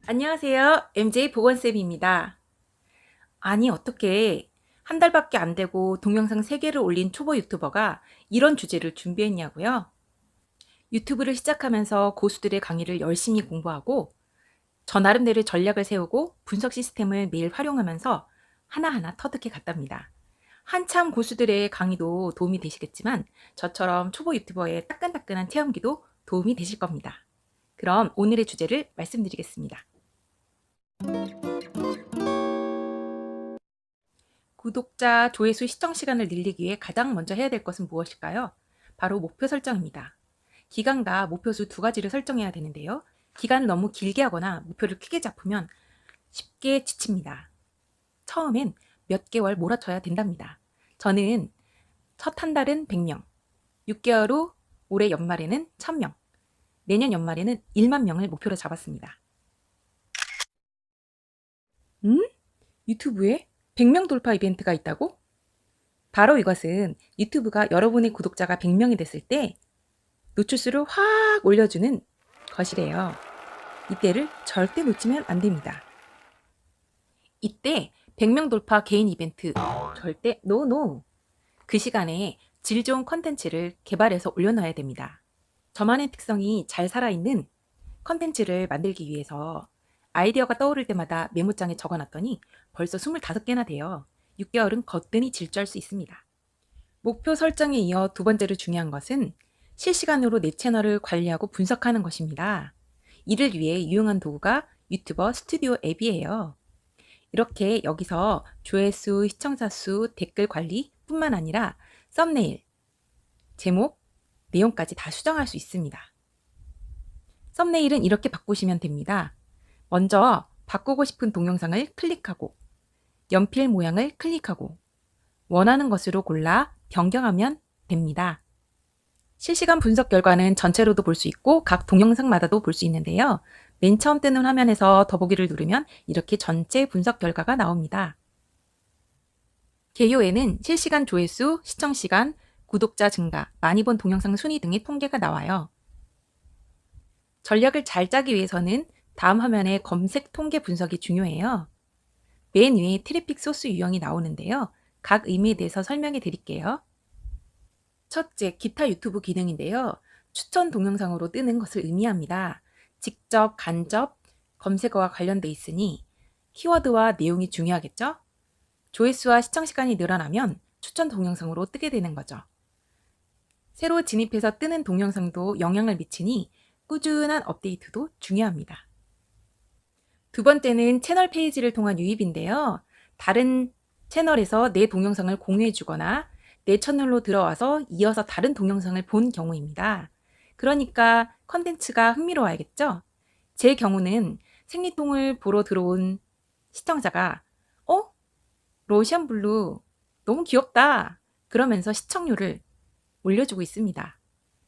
안녕하세요. MJ 보건쌤입니다. 아니, 어떻게 한 달밖에 안 되고 동영상 3개를 올린 초보 유튜버가 이런 주제를 준비했냐고요? 유튜브를 시작하면서 고수들의 강의를 열심히 공부하고 저 나름대로 전략을 세우고 분석 시스템을 매일 활용하면서 하나하나 터득해 갔답니다. 한참 고수들의 강의도 도움이 되시겠지만 저처럼 초보 유튜버의 따끈따끈한 체험기도 도움이 되실 겁니다. 그럼 오늘의 주제를 말씀드리겠습니다. 구독자, 조회수, 시청 시간을 늘리기 위해 가장 먼저 해야 될 것은 무엇일까요? 바로 목표 설정입니다. 기간과 목표수 2가지를 설정해야 되는데요. 기간을 너무 길게 하거나 목표를 크게 잡으면 쉽게 지칩니다. 처음엔 몇 개월 몰아쳐야 된답니다. 저는 첫 한 달은 100명, 6개월 후 올해 연말에는 1000명, 내년 연말에는 1만 명을 목표로 잡았습니다. 유튜브에 100명 돌파 이벤트가 있다고? 바로 이것은 유튜브가 여러분의 구독자가 100명이 됐을 때 노출수를 확 올려주는 것이래요. 이때를 절대 놓치면 안 됩니다. 이때 100명 돌파 개인 이벤트 절대 노. 그 시간에 질 좋은 컨텐츠를 개발해서 올려놔야 됩니다. 저만의 특성이 잘 살아있는 컨텐츠를 만들기 위해서 아이디어가 떠오를 때마다 메모장에 적어놨더니 벌써 25개나 돼요. 6개월은 거뜬히 질주할 수 있습니다. 목표 설정에 이어 두 번째로 중요한 것은 실시간으로 내 채널을 관리하고 분석하는 것입니다. 이를 위해 유용한 도구가 유튜버 스튜디오 앱이에요. 이렇게 여기서 조회수, 시청자 수, 댓글 관리 뿐만 아니라 썸네일, 제목, 내용까지 다 수정할 수 있습니다. 썸네일은 이렇게 바꾸시면 됩니다. 먼저 바꾸고 싶은 동영상을 클릭하고 연필 모양을 클릭하고 원하는 것으로 골라 변경하면 됩니다. 실시간 분석 결과는 전체로도 볼 수 있고 각 동영상마다도 볼 수 있는데요. 맨 처음 뜨는 화면에서 더보기를 누르면 이렇게 전체 분석 결과가 나옵니다. 개요에는 실시간 조회수, 시청시간, 구독자 증가, 많이 본 동영상 순위 등의 통계가 나와요. 전략을 잘 짜기 위해서는 다음 화면의 검색 통계 분석이 중요해요. 맨 위에 트래픽 소스 유형이 나오는데요. 각 의미에 대해서 설명해 드릴게요. 첫째, 기타 유튜브 기능인데요. 추천 동영상으로 뜨는 것을 의미합니다. 직접, 간접, 검색어와 관련돼 있으니 키워드와 내용이 중요하겠죠? 조회수와 시청 시간이 늘어나면 추천 동영상으로 뜨게 되는 거죠. 새로 진입해서 뜨는 동영상도 영향을 미치니 꾸준한 업데이트도 중요합니다. 두 번째는 채널 페이지를 통한 유입인데요. 다른 채널에서 내 동영상을 공유해 주거나 내 채널로 들어와서 이어서 다른 동영상을 본 경우입니다. 그러니까 컨텐츠가 흥미로워야겠죠? 제 경우는 생리통을 보러 들어온 시청자가 러시안 블루 너무 귀엽다 그러면서 시청률을 올려주고 있습니다.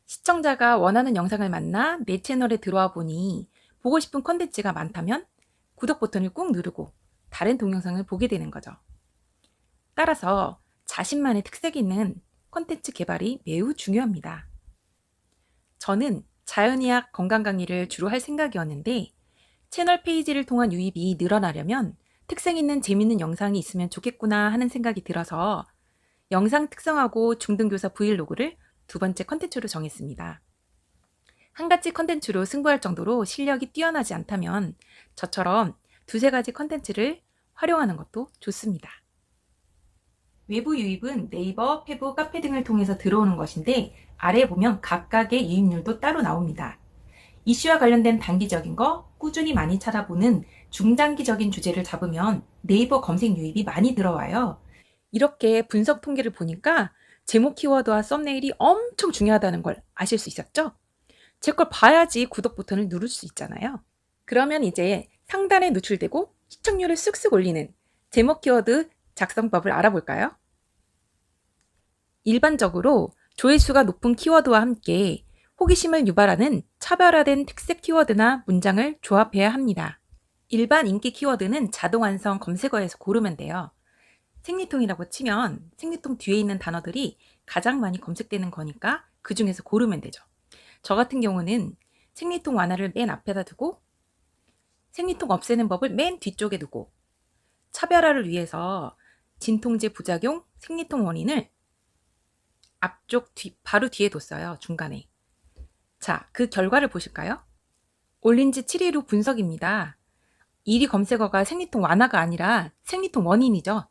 시청자가 원하는 영상을 만나 내 채널에 들어와 보니 보고 싶은 컨텐츠가 많다면 구독 버튼을 꾹 누르고 다른 동영상을 보게 되는 거죠. 따라서 자신만의 특색이 있는 콘텐츠 개발이 매우 중요합니다. 저는 자연의학 건강 강의를 주로 할 생각이었는데 채널 페이지를 통한 유입이 늘어나려면 특색 있는 재밌는 영상이 있으면 좋겠구나 하는 생각이 들어서 영상 특성하고 중등교사 브이로그를 두 번째 콘텐츠로 정했습니다. 한 가지 콘텐츠로 승부할 정도로 실력이 뛰어나지 않다면 저처럼 두세 가지 콘텐츠를 활용하는 것도 좋습니다. 외부 유입은 네이버, 페북, 카페 등을 통해서 들어오는 것인데 아래에 보면 각각의 유입률도 따로 나옵니다. 이슈와 관련된 단기적인 거, 꾸준히 많이 찾아보는 중장기적인 주제를 잡으면 네이버 검색 유입이 많이 들어와요. 이렇게 분석 통계를 보니까 제목 키워드와 썸네일이 엄청 중요하다는 걸 아실 수 있었죠? 제 걸 봐야지 구독 버튼을 누를 수 있잖아요. 그러면 이제 상단에 노출되고 시청률을 쓱쓱 올리는 제목 키워드 작성법을 알아볼까요? 일반적으로 조회수가 높은 키워드와 함께 호기심을 유발하는 차별화된 특색 키워드나 문장을 조합해야 합니다. 일반 인기 키워드는 자동 완성 검색어에서 고르면 돼요. 생리통이라고 치면 생리통 뒤에 있는 단어들이 가장 많이 검색되는 거니까 그 중에서 고르면 되죠. 저 같은 경우는 생리통 완화를 맨 앞에다 두고 생리통 없애는 법을 맨 뒤쪽에 두고 차별화를 위해서 진통제 부작용, 생리통 원인을 앞쪽 바로 뒤에 뒀어요. 중간에. 자, 그 결과를 보실까요? 올린 지 7일 후 분석입니다. 1위 검색어가 생리통 완화가 아니라 생리통 원인이죠.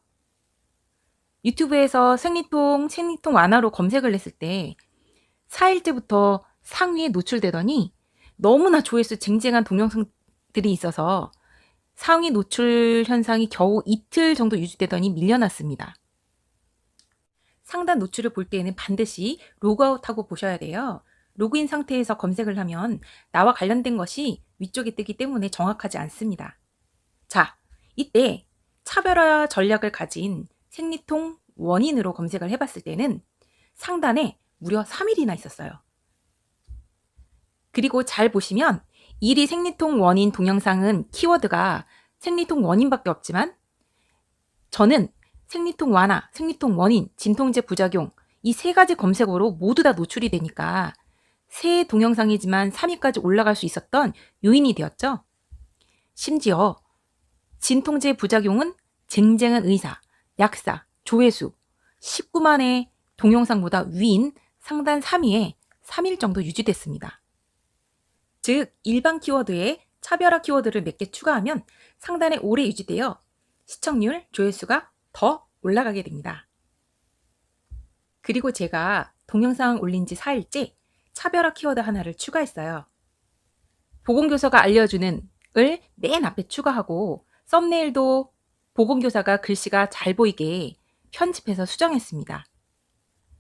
유튜브에서 생리통 완화로 검색을 했을 때 4일째부터 상위에 노출되더니 너무나 조회수 쟁쟁한 동영상들이 있어서 상위 노출 현상이 겨우 이틀 정도 유지되더니 밀려났습니다. 상단 노출을 볼 때에는 반드시 로그아웃하고 보셔야 돼요. 로그인 상태에서 검색을 하면 나와 관련된 것이 위쪽에 뜨기 때문에 정확하지 않습니다. 자, 이때 차별화 전략을 가진 생리통 원인으로 검색을 해봤을 때는 상단에 무려 3일이나 있었어요. 그리고 잘 보시면 1위 생리통 원인 동영상은 키워드가 생리통 원인밖에 없지만 저는 생리통 완화, 생리통 원인, 진통제 부작용 이 세 가지 검색어로 모두 다 노출이 되니까 새 동영상이지만 3위까지 올라갈 수 있었던 요인이 되었죠. 심지어 진통제 부작용은 쟁쟁한 의사, 약사, 조회수 19만의 동영상보다 위인 상단 3위에 3일 정도 유지됐습니다. 즉 일반 키워드에 차별화 키워드를 몇 개 추가하면 상단에 오래 유지되어 시청률, 조회수가 더 올라가게 됩니다. 그리고 제가 동영상 올린 지 4일째 차별화 키워드 하나를 추가했어요. 보건교사가 알려주는 을 맨 앞에 추가하고 썸네일도 보건교사가 글씨가 잘 보이게 편집해서 수정했습니다.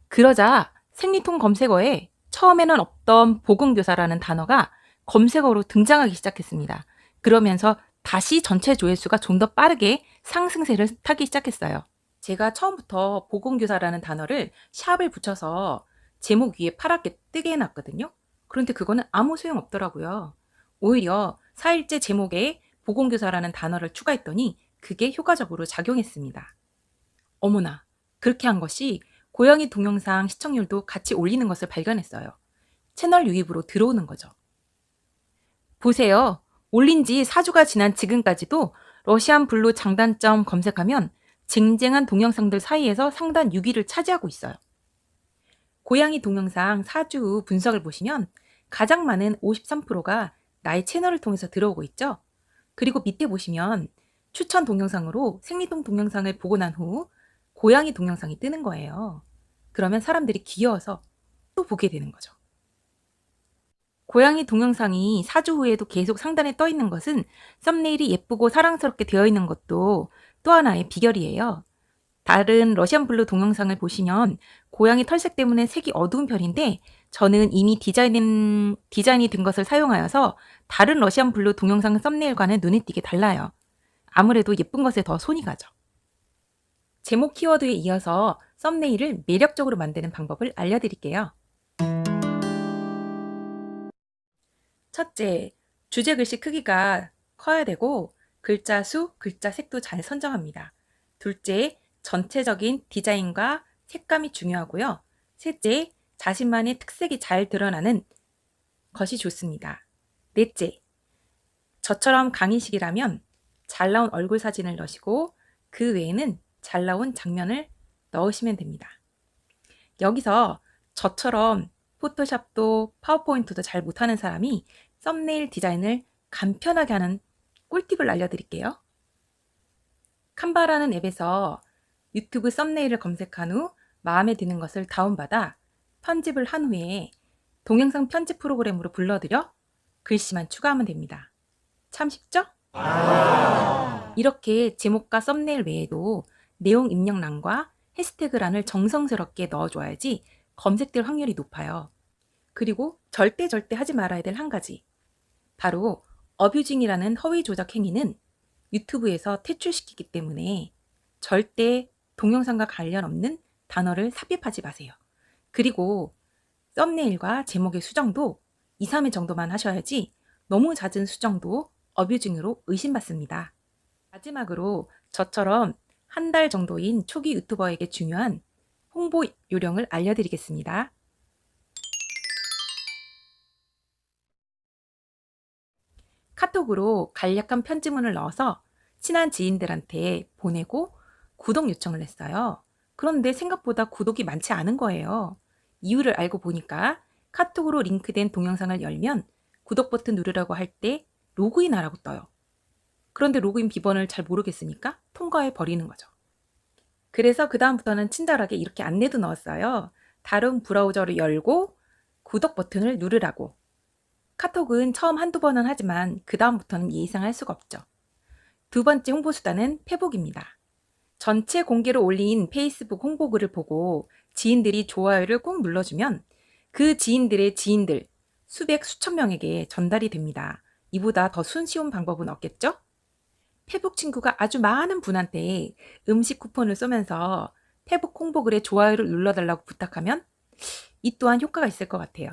그러자 생리통 검색어에 처음에는 없던 보건교사라는 단어가 검색어로 등장하기 시작했습니다. 그러면서 다시 전체 조회수가 좀 더 빠르게 상승세를 타기 시작했어요. 제가 처음부터 보건교사라는 단어를 샵을 붙여서 제목 위에 파랗게 뜨게 해놨거든요. 그런데 그거는 아무 소용 없더라고요. 오히려 4일째 제목에 보건교사라는 단어를 추가했더니 그게 효과적으로 작용했습니다. 어머나, 그렇게 한 것이 고양이 동영상 시청률도 같이 올리는 것을 발견했어요. 채널 유입으로 들어오는 거죠. 보세요. 올린 지 4주가 지난 지금까지도 러시안 블루 장단점 검색하면 쟁쟁한 동영상들 사이에서 상단 6위를 차지하고 있어요. 고양이 동영상 4주 후 분석을 보시면 가장 많은 53%가 나의 채널을 통해서 들어오고 있죠. 그리고 밑에 보시면 추천 동영상으로 생리통 동영상을 보고 난 후 고양이 동영상이 뜨는 거예요. 그러면 사람들이 귀여워서 또 보게 되는 거죠. 고양이 동영상이 4주 후에도 계속 상단에 떠 있는 것은 썸네일이 예쁘고 사랑스럽게 되어 있는 것도 또 하나의 비결이에요. 다른 러시안 블루 동영상을 보시면 고양이 털색 때문에 색이 어두운 편인데 저는 이미 디자인이 된 것을 사용하여서 다른 러시안 블루 동영상 썸네일과는 눈에 띄게 달라요. 아무래도 예쁜 것에 더 손이 가죠. 제목 키워드에 이어서 썸네일을 매력적으로 만드는 방법을 알려드릴게요. 첫째, 주제 글씨 크기가 커야 되고 글자 수, 글자 색도 잘 선정합니다. 둘째, 전체적인 디자인과 색감이 중요하고요. 셋째, 자신만의 특색이 잘 드러나는 것이 좋습니다. 넷째, 저처럼 강의식이라면 잘 나온 얼굴 사진을 넣으시고 그 외에는 잘 나온 장면을 넣으시면 됩니다. 여기서 저처럼 포토샵도 파워포인트도 잘 못하는 사람이 썸네일 디자인을 간편하게 하는 꿀팁을 알려드릴게요. 칸바라는 앱에서 유튜브 썸네일을 검색한 후 마음에 드는 것을 다운받아 편집을 한 후에 동영상 편집 프로그램으로 불러들여 글씨만 추가하면 됩니다. 참 쉽죠? 이렇게 제목과 썸네일 외에도 내용 입력란과 해시태그란을 정성스럽게 넣어줘야지 검색될 확률이 높아요. 그리고 절대 하지 말아야 될 한 가지. 바로 어뷰징이라는 허위 조작 행위는 유튜브에서 퇴출시키기 때문에 절대 동영상과 관련 없는 단어를 삽입하지 마세요. 그리고 썸네일과 제목의 수정도 2, 3회 정도만 하셔야지 너무 잦은 수정도 어뷰징으로 의심받습니다. 마지막으로 저처럼 한 달 정도인 초기 유튜버에게 중요한 홍보 요령을 카톡으로 간략한 편지문을 넣어서 친한 지인들한테 보내고 구독 요청을 했어요. 그런데 생각보다 구독이 많지 않은 거예요. 이유를 알고 보니까 카톡으로 링크된 동영상을 열면 구독 버튼 누르라고 할 때 로그인하라고 떠요. 그런데 로그인 비번을 잘 모르겠으니까 통과해 버리는 거죠. 그래서 그 다음부터는 친절하게 이렇게 안내도 넣었어요. 다른 브라우저를 열고 구독 버튼을 누르라고. 카톡은 처음 한두 번은 하지만 그 다음부터는 예상할 수가 없죠. 두 번째 홍보 수단은 페북입니다. 전체 공개로 올린 페이스북 홍보글을 보고 지인들이 좋아요를 꼭 눌러주면 그 지인들의 지인들 수백 수천 명에게 전달이 됩니다. 이보다 더 순시온 방법은 없겠죠? 페북 친구가 아주 많은 분한테 음식 쿠폰을 쏘면서 페북 홍보글에 좋아요를 눌러달라고 부탁하면 이 또한 효과가 있을 것 같아요.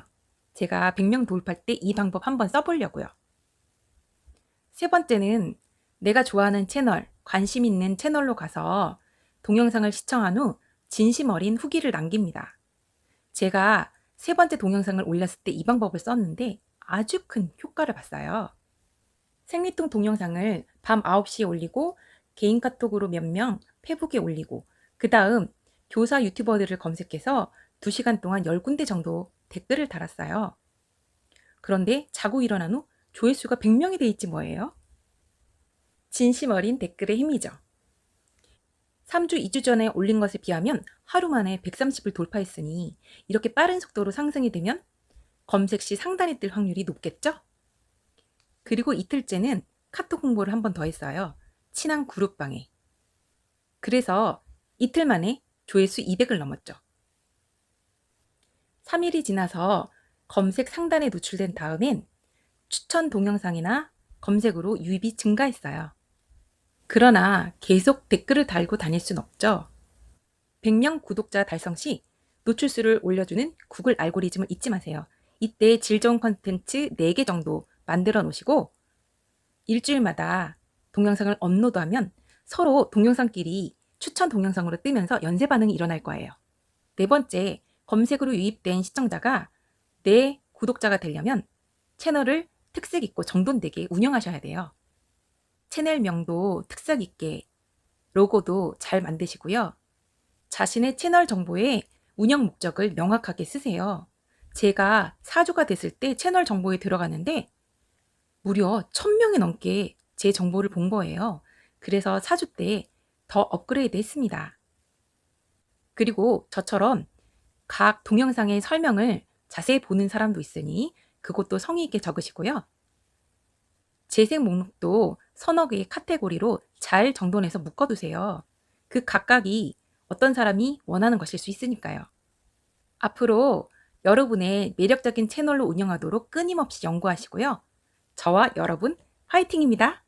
제가 100명 돌파할 때 이 방법 한번 써보려고요. 세 번째는 내가 좋아하는 채널, 관심 있는 채널로 가서 동영상을 시청한 후 진심 어린 후기를 남깁니다. 제가 세 번째 동영상을 올렸을 때 이 방법을 썼는데 아주 큰 효과를 봤어요. 생리통 동영상을 밤 9시에 올리고 개인 카톡으로 몇 명 페북에 올리고 그 다음 교사 유튜버들을 검색해서 2시간 동안 10군데 정도 댓글을 달았어요. 그런데 자고 일어난 후 조회수가 100명이 돼 있지 뭐예요? 진심 어린 댓글의 힘이죠. 3주, 2주 전에 올린 것에 비하면 하루 만에 130을 돌파했으니 이렇게 빠른 속도로 상승이 되면 검색 시 상단에 뜰 확률이 높겠죠? 그리고 이틀째는 카톡 홍보를 한 번 더 했어요. 친한 그룹방에. 그래서 이틀 만에 조회수 200을 넘었죠. 3일이 지나서 검색 상단에 노출된 다음엔 추천 동영상이나 검색으로 유입이 증가했어요. 그러나 계속 댓글을 달고 다닐 순 없죠. 100명 구독자 달성 시 노출수를 올려주는 구글 알고리즘을 잊지 마세요. 이때 질 좋은 컨텐츠 4개 정도 만들어 놓으시고 일주일마다 동영상을 업로드하면 서로 동영상끼리 추천 동영상으로 뜨면서 연쇄 반응이 일어날 거예요. 네 번째, 검색으로 유입된 시청자가 내 구독자가 되려면 채널을 특색 있고 정돈되게 운영하셔야 돼요. 채널명도 특색 있게, 로고도 잘 만드시고요. 자신의 채널 정보에 운영 목적을 명확하게 쓰세요. 제가 4주가 됐을 때 채널 정보에 들어갔는데 무려 1000명이 넘게 제 정보를 본 거예요. 그래서 4주 때 더 업그레이드 했습니다. 그리고 저처럼 각 동영상의 설명을 자세히 보는 사람도 있으니 그것도 성의 있게 적으시고요. 재생 목록도 서너 개의 카테고리로 잘 정돈해서 묶어두세요. 그 각각이 어떤 사람이 원하는 것일 수 있으니까요. 앞으로 여러분의 매력적인 채널로 운영하도록 끊임없이 연구하시고요. 저와 여러분 화이팅입니다.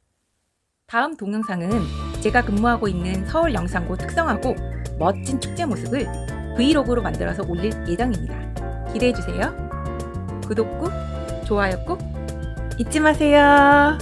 다음 동영상은 제가 근무하고 있는 서울 영상고 특성화고 멋진 축제 모습을 브이로그로 만들어서 올릴 예정입니다. 기대해주세요. 구독 꾹, 좋아요 꾹 잊지 마세요.